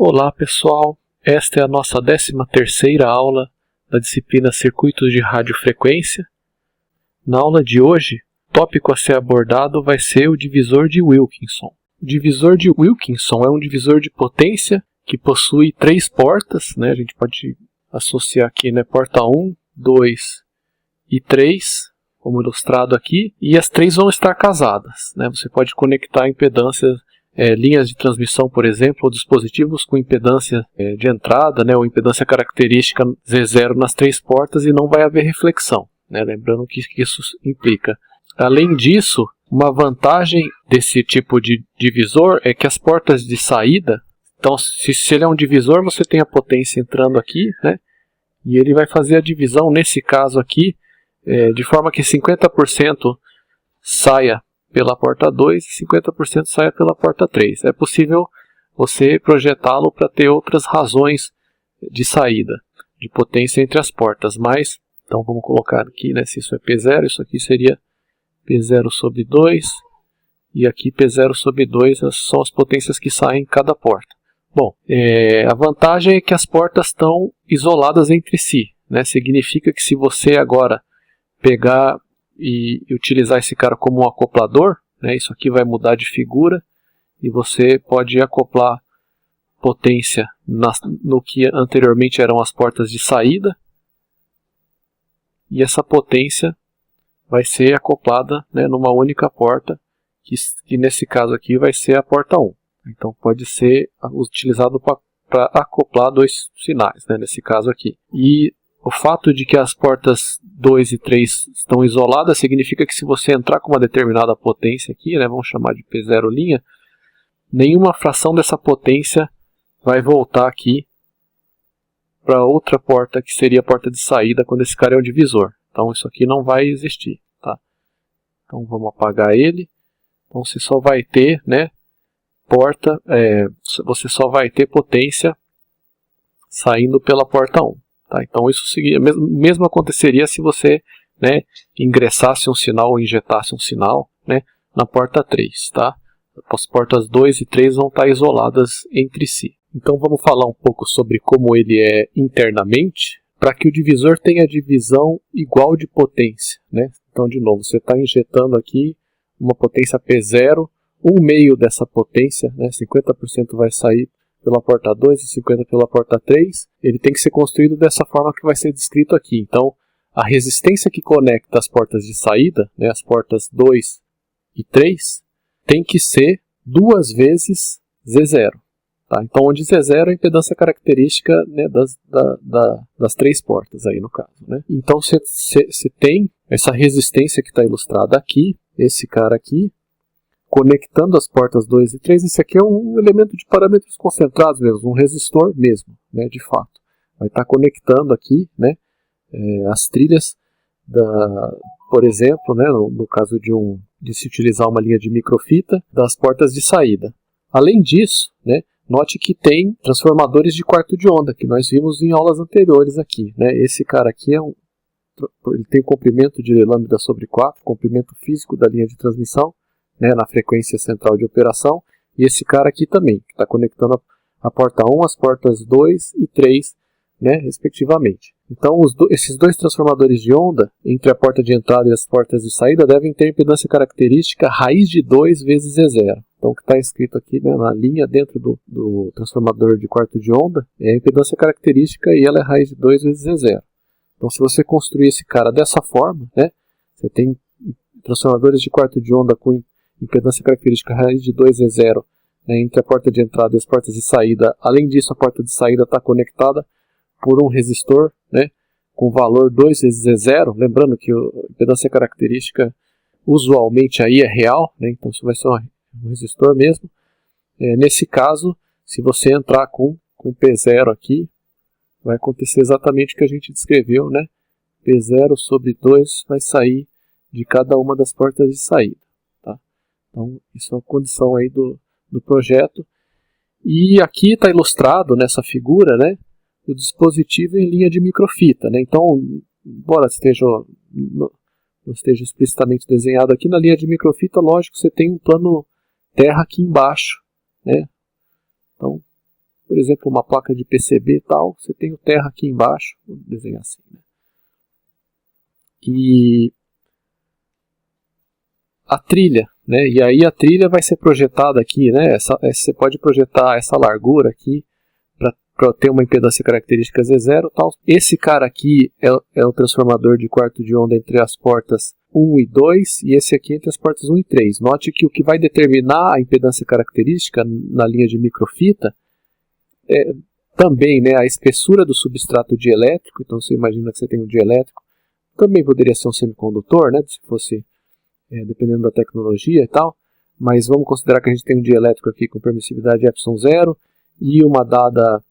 Olá pessoal, esta é a nossa 13ª aula da disciplina Circuitos de Radiofrequência. Na aula de hoje, o tópico a ser abordado vai ser o divisor de Wilkinson. O divisor de Wilkinson é um divisor de potência que possui 3 portas, né? A gente pode associar aqui, né? Porta 1, 2 e 3, como ilustrado aqui, e as 3 vão estar casadas, né? Você pode conectar impedâncias, linhas de transmissão, por exemplo, ou dispositivos com impedância de entrada, né, ou impedância característica Z0 nas 3 portas e não vai haver reflexão, né? Lembrando o que isso implica. Além disso, uma vantagem desse tipo de divisor é que as portas de saída, então se ele é um divisor, você tem a potência entrando aqui, né, e ele vai fazer a divisão, nesse caso aqui, de forma que 50% saia pela porta 2 e 50% saia pela porta 3. É possível você projetá-lo para ter outras razões de saída, de potência entre as portas, mas, então vamos colocar aqui, né, se isso é P0, isso aqui seria P0 sobre 2, e aqui P0 sobre 2 são as potências que saem em cada porta. Bom, a vantagem é que as portas estão isoladas entre si, né? Significa que se você agora pegar e utilizar esse cara como um acoplador, né, isso aqui vai mudar de figura e você pode acoplar potência no que anteriormente eram as portas de saída, e essa potência vai ser acoplada, né, numa única porta, que nesse caso aqui vai ser a porta 1. Então pode ser utilizado para acoplar 2 sinais, né, nesse caso aqui. E o fato de que as portas 2 e 3 estão isoladas significa que se você entrar com uma determinada potência aqui, né, vamos chamar de P0', nenhuma fração dessa potência vai voltar aqui para outra porta que seria a porta de saída quando esse cara é um divisor. Então isso aqui não vai existir, tá? Então vamos apagar ele. Então você só vai ter, né, você só vai ter potência saindo pela porta 1. Tá? Então isso mesmo aconteceria se você, né, ingressasse um sinal ou injetasse um sinal, né, na porta 3. Tá? As portas 2 e 3 vão estar isoladas entre si. Então vamos falar um pouco sobre como ele é internamente, para que o divisor tenha divisão igual de potência, né? Então de novo, você está injetando aqui uma potência P0, 1/2 dessa potência, né, 50% vai sair pela porta 2 e 50% pela porta 3, ele tem que ser construído dessa forma que vai ser descrito aqui. Então, a resistência que conecta as portas de saída, né, as portas 2 e 3, tem que ser 2 vezes Z0. Tá? Então, onde Z0 é a impedância característica, né, das 3 portas, aí no caso. Né? Então, você tem essa resistência que está ilustrada aqui, esse cara aqui, conectando as portas 2 e 3, esse aqui é um elemento de parâmetros concentrados mesmo, um resistor mesmo, né, de fato. Vai estar conectando aqui, né, as trilhas, por exemplo, né, no caso de se utilizar uma linha de microfita, das portas de saída. Além disso, né, note que tem transformadores de quarto de onda, que nós vimos em aulas anteriores aqui. Né. Esse cara aqui ele tem o comprimento de lambda sobre 4, comprimento físico da linha de transmissão, né, na frequência central de operação, e esse cara aqui também, que está conectando a porta 1, as portas 2 e 3, né, respectivamente. Então, esses 2 transformadores de onda, entre a porta de entrada e as portas de saída, devem ter impedância característica raiz de 2 vezes Z0. Então, o que está escrito aqui, né, na linha dentro do transformador de quarto de onda, é a impedância característica e ela é raiz de 2 vezes Z0. Então, se você construir esse cara dessa forma, né, você tem transformadores de quarto de onda com impedância característica raiz de 2Z0, né, entre a porta de entrada e as portas de saída. Além disso, a porta de saída está conectada por um resistor, né, com valor 2 vezes Z0. Lembrando que a impedância característica usualmente aí é real, né, então isso vai ser um resistor mesmo. Nesse caso, se você entrar com P0 aqui, vai acontecer exatamente o que a gente descreveu, né? P0 sobre 2 vai sair de cada uma das portas de saída. Então, isso é uma condição aí do projeto. E aqui está ilustrado nessa figura, né, o dispositivo em linha de microfita. Né? Então, embora não esteja explicitamente desenhado aqui, na linha de microfita, lógico, você tem um plano terra aqui embaixo. Né? Então, por exemplo, uma placa de PCB e tal, você tem o terra aqui embaixo, vou desenhar assim, né? E a trilha, né? E aí a trilha vai ser projetada aqui, né? Você pode projetar essa largura aqui para ter uma impedância característica Z0 tal. Esse cara aqui é o transformador de quarto de onda entre as portas 1 e 2 e esse aqui entre as portas 1 e 3. Note que o que vai determinar a impedância característica na linha de microfita é também, né, a espessura do substrato dielétrico. Então você imagina que você tem um dielétrico, também poderia ser um semicondutor, né, se fosse dependendo da tecnologia e tal, mas vamos considerar que a gente tem um dielétrico aqui com permissividade ε0 e uma dada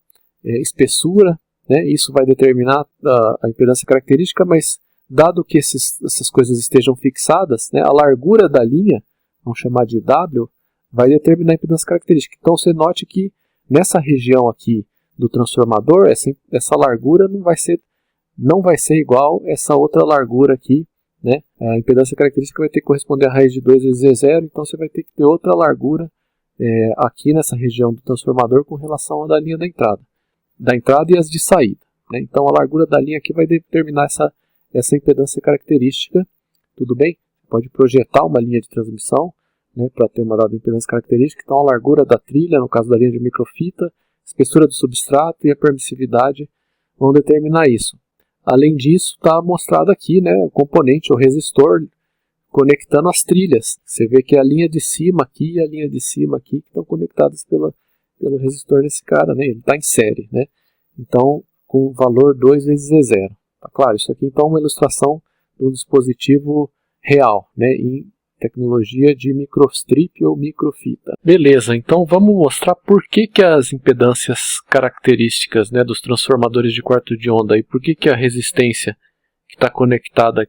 espessura, né, isso vai determinar a impedância característica, mas dado que essas coisas estejam fixadas, né, a largura da linha, vamos chamar de W, vai determinar a impedância característica. Então você note que nessa região aqui do transformador, essa largura não vai ser igual essa outra largura aqui, né? A impedância característica vai ter que corresponder à raiz de 2 vezes Z0, então você vai ter que ter outra largura aqui nessa região do transformador com relação à da linha da entrada e as de saída, né? Então a largura da linha aqui vai determinar essa impedância característica, tudo bem? Você pode projetar uma linha de transmissão, né, para ter uma dada impedância característica. Então a largura da trilha, no caso da linha de microfita, espessura do substrato e a permissividade vão determinar isso. Além disso, está mostrado aqui, né, o componente, o resistor, conectando as trilhas. Você vê que é a linha de cima aqui e a linha de cima aqui que estão conectadas pelo resistor nesse cara, né? Ele está em série, né? Então, com o valor 2 vezes Z0. Tá claro? Isso aqui então é uma ilustração de um dispositivo real, né, em tecnologia de microstrip ou microfita. Beleza, então vamos mostrar por que as impedâncias características, né, dos transformadores de quarto de onda e por que a resistência que está conectada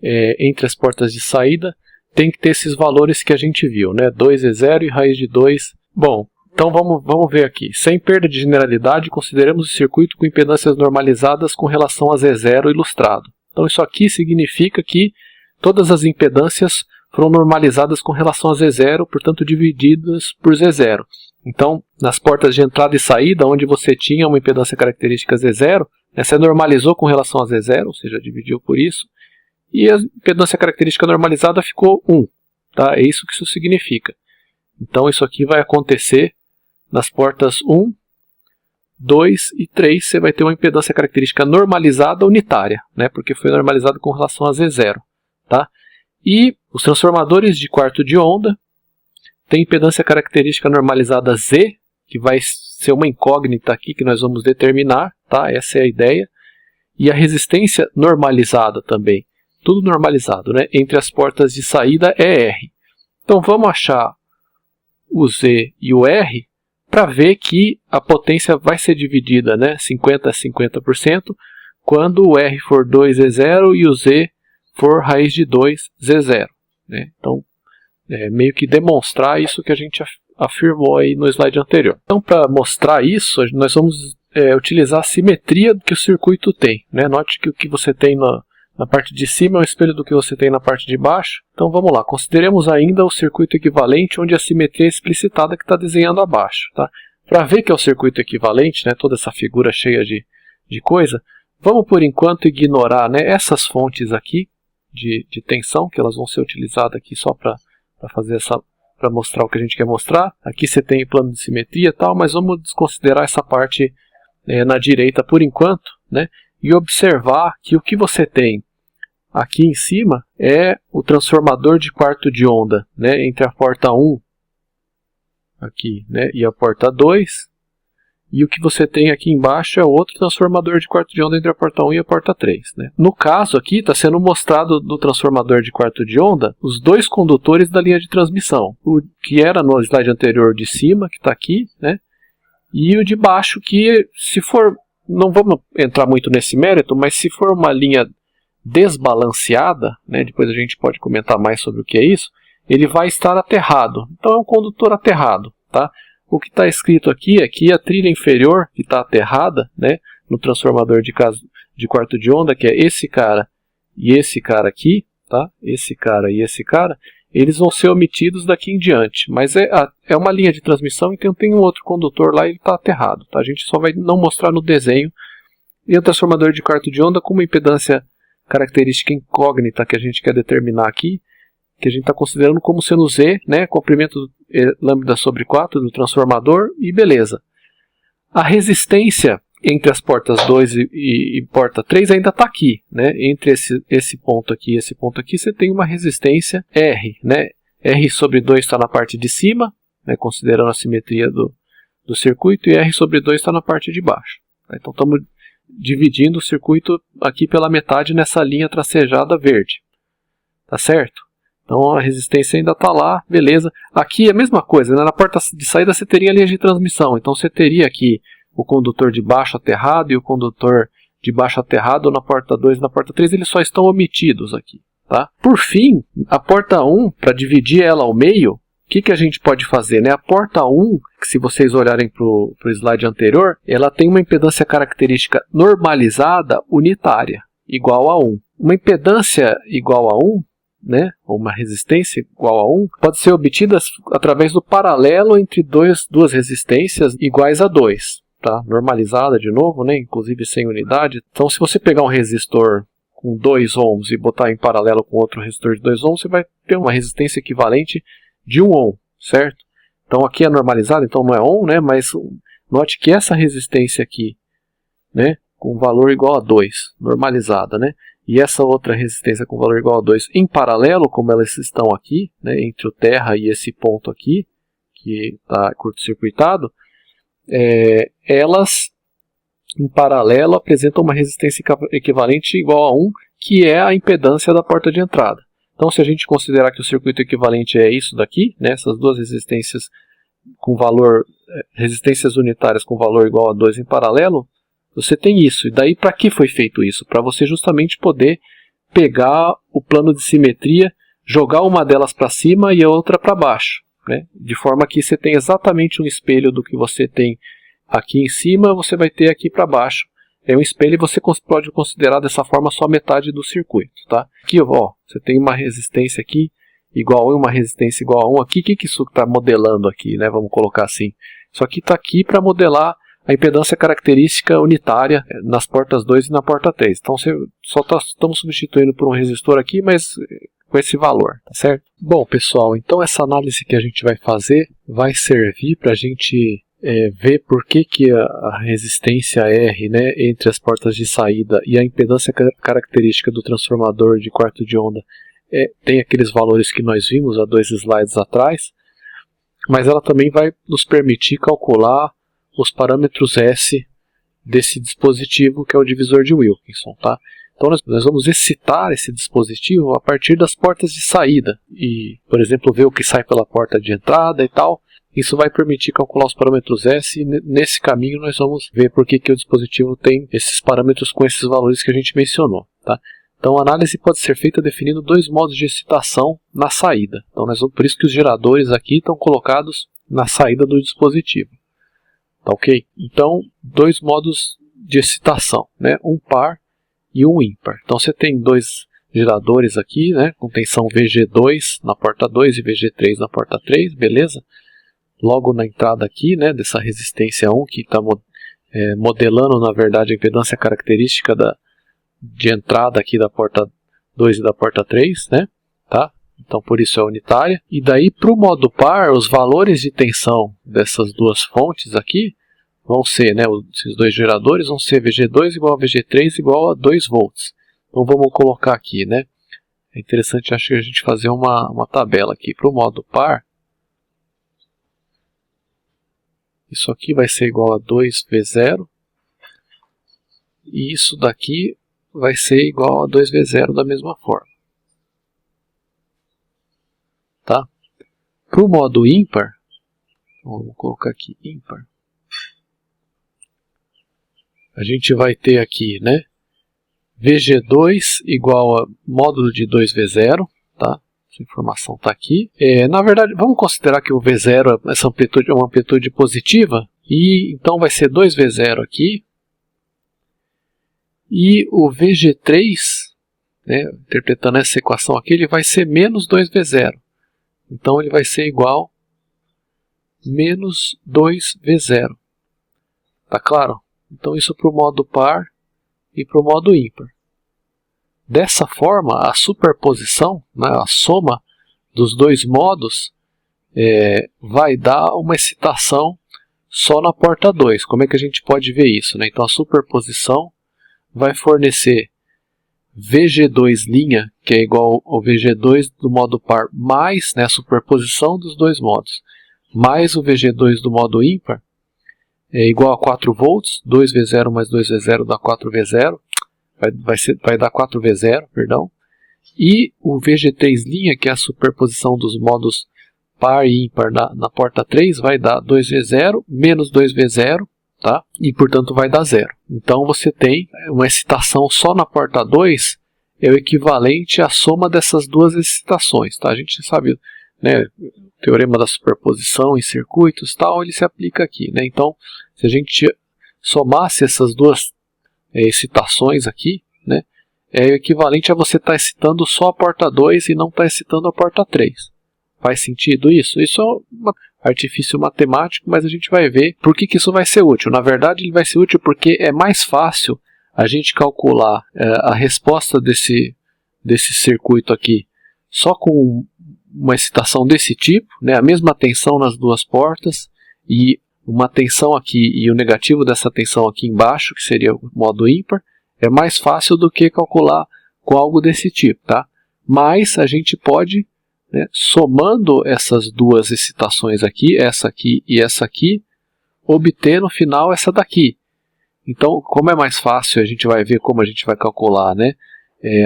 entre as portas de saída tem que ter esses valores que a gente viu, né, 2E0 e raiz de 2. Bom, então vamos ver aqui. Sem perda de generalidade, consideremos o circuito com impedâncias normalizadas com relação a Z0 ilustrado. Então isso aqui significa que todas as impedâncias foram normalizadas com relação a Z0, portanto divididas por Z0. Então, nas portas de entrada e saída, onde você tinha uma impedância característica Z0, você normalizou com relação a Z0, ou seja, dividiu por isso, e a impedância característica normalizada ficou 1. Tá? É isso que isso significa. Então isso aqui vai acontecer nas portas 1, 2 e 3, você vai ter uma impedância característica normalizada unitária, né? Porque foi normalizado com relação a Z0. Tá? E os transformadores de quarto de onda têm impedância característica normalizada Z, que vai ser uma incógnita aqui que nós vamos determinar, tá? Essa é a ideia. E a resistência normalizada também, tudo normalizado, né? Entre as portas de saída é R. Então vamos achar o Z e o R para ver que a potência vai ser dividida, né? 50% a 50%, quando o R for 2E0 e o Z for raiz de 2Z0. Né? Então, meio que demonstrar isso que a gente afirmou aí no slide anterior. Então, para mostrar isso, nós vamos utilizar a simetria que o circuito tem. Né? Note que o que você tem na parte de cima é o espelho do que você tem na parte de baixo. Então, vamos lá. Consideremos ainda o circuito equivalente, onde a simetria é explicitada que está desenhando abaixo. Tá? Para ver que é o circuito equivalente, né, toda essa figura cheia de coisa, vamos, por enquanto, ignorar, né, essas fontes aqui, de tensão, que elas vão ser utilizadas aqui só para para mostrar o que a gente quer mostrar. Aqui você tem plano de simetria e tal, mas vamos desconsiderar essa parte na direita por enquanto, né? E observar que o que você tem aqui em cima é o transformador de quarto de onda, né? Entre a porta 1 aqui, né? E a porta 2. E o que você tem aqui embaixo é outro transformador de quarto de onda entre a porta 1 e a porta 3. Né? No caso aqui, está sendo mostrado no transformador de quarto de onda os dois condutores da linha de transmissão. O que era no slide anterior de cima, que está aqui, né? E o de baixo, que se for, não vamos entrar muito nesse mérito, mas se for uma linha desbalanceada, né? Depois a gente pode comentar mais sobre o que é isso, ele vai estar aterrado. Então é um condutor aterrado, tá? O que está escrito aqui é que a trilha inferior, que está aterrada, né, no transformador de quarto de onda, que é esse cara e esse cara aqui, tá? Esse cara e esse cara, eles vão ser omitidos daqui em diante. Mas é uma linha de transmissão, então tem um outro condutor lá e ele está aterrado. Tá? A gente só vai não mostrar no desenho. E o transformador de quarto de onda com uma impedância característica incógnita que a gente quer determinar aqui, que a gente está considerando como sendo Z, né, comprimento lambda sobre 4 do transformador, e beleza. A resistência entre as portas 2 e porta 3 ainda está aqui, né? Entre esse ponto aqui e esse ponto aqui, você tem uma resistência R, né? R sobre 2 está na parte de cima, né, considerando a simetria do circuito, e R sobre 2 está na parte de baixo. Então estamos dividindo o circuito aqui pela metade nessa linha tracejada verde. Tá certo? Então a resistência ainda está lá, beleza. Aqui é a mesma coisa, né? Na porta de saída você teria a linha de transmissão, então você teria aqui o condutor de baixo aterrado e o condutor de baixo aterrado na porta 2 e na porta 3, eles só estão omitidos aqui. Tá? Por fim, a porta 1, para dividir ela ao meio, o que a gente pode fazer? Né? A porta 1, que se vocês olharem para o slide anterior, ela tem uma impedância característica normalizada unitária, igual a 1. Uma impedância igual a 1, né, ou uma resistência igual a 1, pode ser obtida através do paralelo entre duas resistências iguais a 2. Tá? Normalizada de novo, né, inclusive sem unidade. Então se você pegar um resistor com 2 ohms e botar em paralelo com outro resistor de 2 ohms, você vai ter uma resistência equivalente de 1 ohm, certo? Então aqui é normalizado, então não é ohm, né, mas note que essa resistência aqui, né, com valor igual a 2, normalizada, né, e essa outra resistência com valor igual a 2 em paralelo, como elas estão aqui, né, entre o terra e esse ponto aqui, que está curto-circuitado, elas em paralelo apresentam uma resistência equivalente igual a 1, que é a impedância da porta de entrada. Então se a gente considerar que o circuito equivalente é isso daqui, né, essas duas resistências com valor, resistências unitárias com valor igual a 2 em paralelo, você tem isso. E daí para que foi feito isso? Para você justamente poder pegar o plano de simetria, jogar uma delas para cima e a outra para baixo, né? De forma que você tem exatamente um espelho do que você tem aqui em cima, você vai ter aqui para baixo. É um espelho e você pode considerar dessa forma só metade do circuito. Tá? Aqui ó, você tem uma resistência aqui igual a 1, uma resistência igual a 1 aqui. O que isso está modelando aqui? Né? Vamos colocar assim. Isso aqui está aqui para modelar a impedância característica unitária nas portas 2 e na porta 3. Então você só estamos substituindo por um resistor aqui, mas com esse valor, tá certo? Bom pessoal, então essa análise que a gente vai fazer vai servir para a gente ver por que a resistência R, né, entre as portas de saída e a impedância característica do transformador de quarto de onda tem aqueles valores que nós vimos há 2 slides atrás, mas ela também vai nos permitir calcular os parâmetros S desse dispositivo que é o divisor de Wilkinson. Tá? Então nós vamos excitar esse dispositivo a partir das portas de saída e, por exemplo, ver o que sai pela porta de entrada e tal. Isso vai permitir calcular os parâmetros S e nesse caminho nós vamos ver por que o dispositivo tem esses parâmetros com esses valores que a gente mencionou. Tá? Então a análise pode ser feita definindo 2 modos de excitação na saída. Então por isso que os geradores aqui estão colocados na saída do dispositivo. Tá ok? Então 2 modos de excitação, né? Um par e um ímpar. Então você tem 2 geradores aqui, né, com tensão VG2 na porta 2 e VG3 na porta 3, beleza? Logo na entrada aqui, né, dessa resistência 1 que está modelando na verdade a impedância característica de entrada aqui da porta 2 e da porta 3, né, tá? Então por isso é unitária. E daí para o modo par, os valores de tensão dessas duas fontes aqui vão ser, né, esses 2 geradores vão ser VG2 igual a VG3 igual a 2 volts. Então vamos colocar aqui, né? É interessante, acho que a gente fazer uma tabela aqui para o modo par. Isso aqui vai ser igual a 2V0 e isso daqui vai ser igual a 2V0 da mesma forma. Tá? Para o modo ímpar, vamos colocar aqui ímpar, a gente vai ter aqui, né, VG2 igual a módulo de 2V0, tá? Essa informação está aqui. Na verdade, vamos considerar que o V0 essa amplitude é uma amplitude positiva, e então vai ser 2V0 aqui, e o VG3, né, interpretando essa equação aqui, ele vai ser menos 2V0. Então ele vai ser igual a menos 2V0. Tá claro? Então isso para o modo par e para o modo ímpar. Dessa forma, a superposição, né, a soma dos dois modos, vai dar uma excitação só na porta 2. Como é que a gente pode ver isso, né? Então a superposição vai fornecer VG2', que é igual ao VG2 do modo par, mais, né, a superposição dos dois modos, mais o VG2 do modo ímpar, é igual a 4 volts, 2V0 mais 2V0 dá 4V0, vai dar 4V0, perdão. E o VG3', que é a superposição dos modos par e ímpar na porta 3, vai dar 2V0 menos 2V0, tá? E portanto vai dar 0. Então você tem uma excitação só na porta 2, é o equivalente à soma dessas duas excitações, tá? A gente sabe, né, o teorema da superposição em circuitos, tal, ele se aplica aqui, né? Então, se a gente somasse essas duas excitações aqui, né, é o equivalente a você estar excitando só a porta 2 e não estar excitando a porta 3. Faz sentido isso? Isso é um artifício matemático, mas a gente vai ver por que isso vai ser útil. Na verdade, ele vai ser útil porque é mais fácil a gente calcular a resposta desse circuito aqui só com uma excitação desse tipo, né, a mesma tensão nas duas portas e uma tensão aqui e o negativo dessa tensão aqui embaixo, que seria o modo ímpar, é mais fácil do que calcular com algo desse tipo, tá? Mas a gente pode, né, somando essas duas excitações aqui, essa aqui e essa aqui, obter no final essa daqui. Então, como é mais fácil, a gente vai ver como a gente vai calcular, né,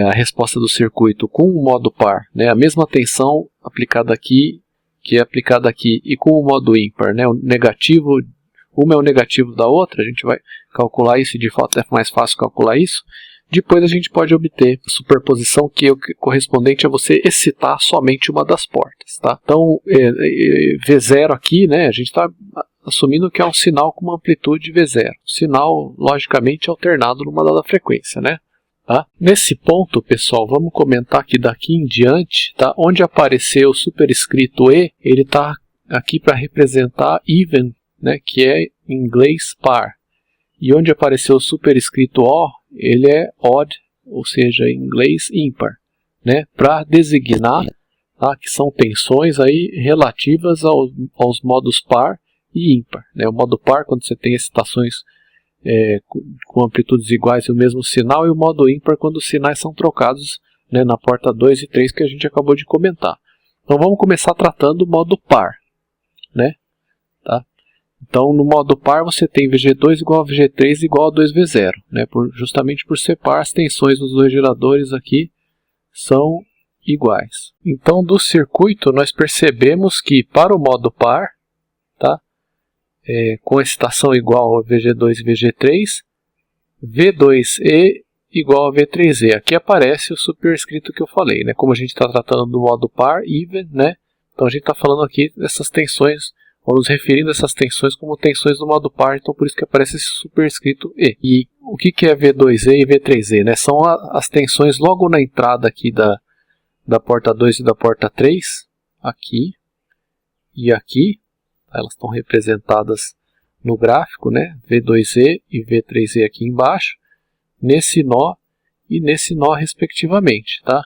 a resposta do circuito com o modo par, né, a mesma tensão aplicada aqui, que é aplicada aqui, e com o modo ímpar, né, o negativo, uma é o negativo da outra, a gente vai calcular isso, e de fato é mais fácil calcular isso. Depois a gente pode obter a superposição, que é correspondente a você excitar somente uma das portas, tá? Então, V0 aqui, né, a gente está assumindo que é um sinal com uma amplitude V0. Sinal, logicamente, alternado numa dada frequência, né? Tá? Nesse ponto, pessoal, vamos comentar que daqui em diante, tá? Onde apareceu o superescrito E, ele está aqui para representar even, né, que é em inglês par. E onde apareceu o superescrito O, ele é odd, ou seja, em inglês ímpar, né, para designar, tá, que são tensões aí relativas aos modos par e ímpar, né? O modo par, quando você tem excitações com amplitudes iguais e o mesmo sinal, e o modo ímpar quando os sinais são trocados, né, na porta 2 e 3 que a gente acabou de comentar. Então vamos começar tratando o modo par, né? Tá? Então no modo par você tem VG2 igual a VG3 igual a 2V0, né? Justamente por ser par, as tensões dos dois geradores aqui são iguais. Então do circuito nós percebemos que para o modo par, tá, com excitação igual a VG2 e VG3, V2E igual a V3E. Aqui aparece o superescrito que eu falei, né? Como a gente está tratando do modo par, even, né? Então a gente está falando aqui dessas tensões, ou nos referindo a essas tensões como tensões do modo par, então por isso que aparece esse superescrito E. E o que é V2E e V3E, né? São as tensões logo na entrada aqui da porta 2 e da porta 3, aqui e aqui. Elas estão representadas no gráfico, né? V2E e V3E aqui embaixo, nesse nó e nesse nó respectivamente, tá?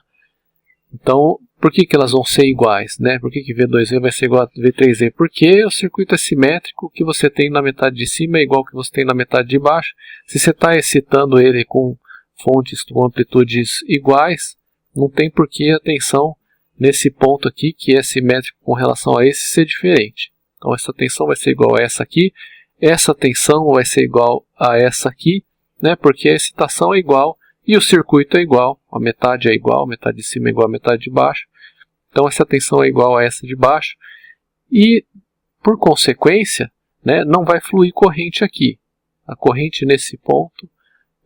Então, por que elas vão ser iguais, né? Por que V2E vai ser igual a V3E? Porque o circuito é simétrico, o que você tem na metade de cima é igual ao que você tem na metade de baixo. Se você está excitando ele com fontes com amplitudes iguais, não tem por que a tensão nesse ponto aqui, que é simétrico com relação a esse, ser diferente. Então essa tensão vai ser igual a essa aqui, essa tensão vai ser igual a essa aqui, né, porque a excitação é igual e o circuito é igual, a metade é igual, a metade de cima é igual a metade de baixo. Então essa tensão é igual a essa de baixo e, por consequência, né, não vai fluir corrente aqui. A corrente nesse ponto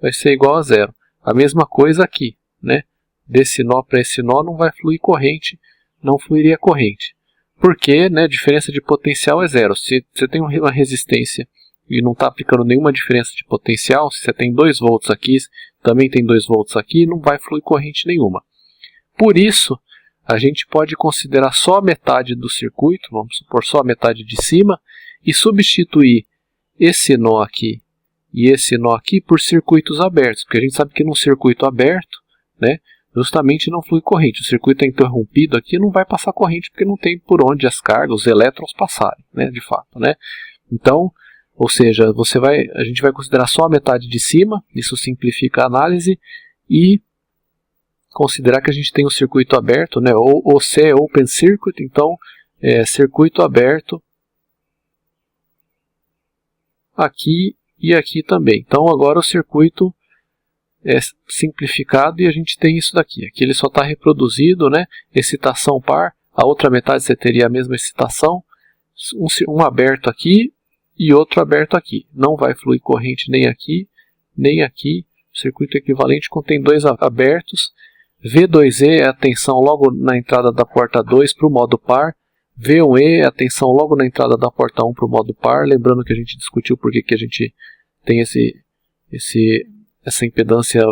vai ser igual a zero. A mesma coisa aqui, né, desse nó para esse nó não vai fluir corrente, não fluiria corrente. Porque, né, diferença de potencial é zero. Se você tem uma resistência e não está aplicando nenhuma diferença de potencial, se você tem 2 volts aqui, também tem 2 volts aqui, não vai fluir corrente nenhuma. Por isso, a gente pode considerar só a metade do circuito, vamos supor só a metade de cima, e substituir esse nó aqui e esse nó aqui por circuitos abertos, porque a gente sabe que num circuito aberto, né, justamente não flui corrente. O circuito é interrompido aqui, não vai passar corrente porque não tem por onde as cargas, os elétrons passarem, né, de fato, né? Então, ou seja, a gente vai considerar só a metade de cima, isso simplifica a análise, e considerar que a gente tem um circuito aberto, né, ou OC é Open Circuit, então circuito aberto aqui e aqui também. Então agora o circuito é simplificado e a gente tem isso daqui. Aqui ele só está reproduzido, né, excitação par, a outra metade você teria a mesma excitação, um aberto aqui e outro aberto aqui. Não vai fluir corrente nem aqui, nem aqui. O circuito equivalente contém dois abertos. V2E é a tensão logo na entrada da porta 2 para o modo par. V1E é a tensão logo na entrada da porta 1 para o modo par. Lembrando que a gente discutiu por que a gente tem essa impedância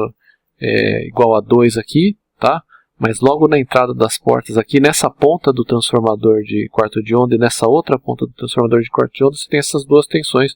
igual a 2 aqui, tá? Mas logo na entrada das portas aqui, nessa ponta do transformador de quarto de onda e nessa outra ponta do transformador de quarto de onda, você tem essas duas tensões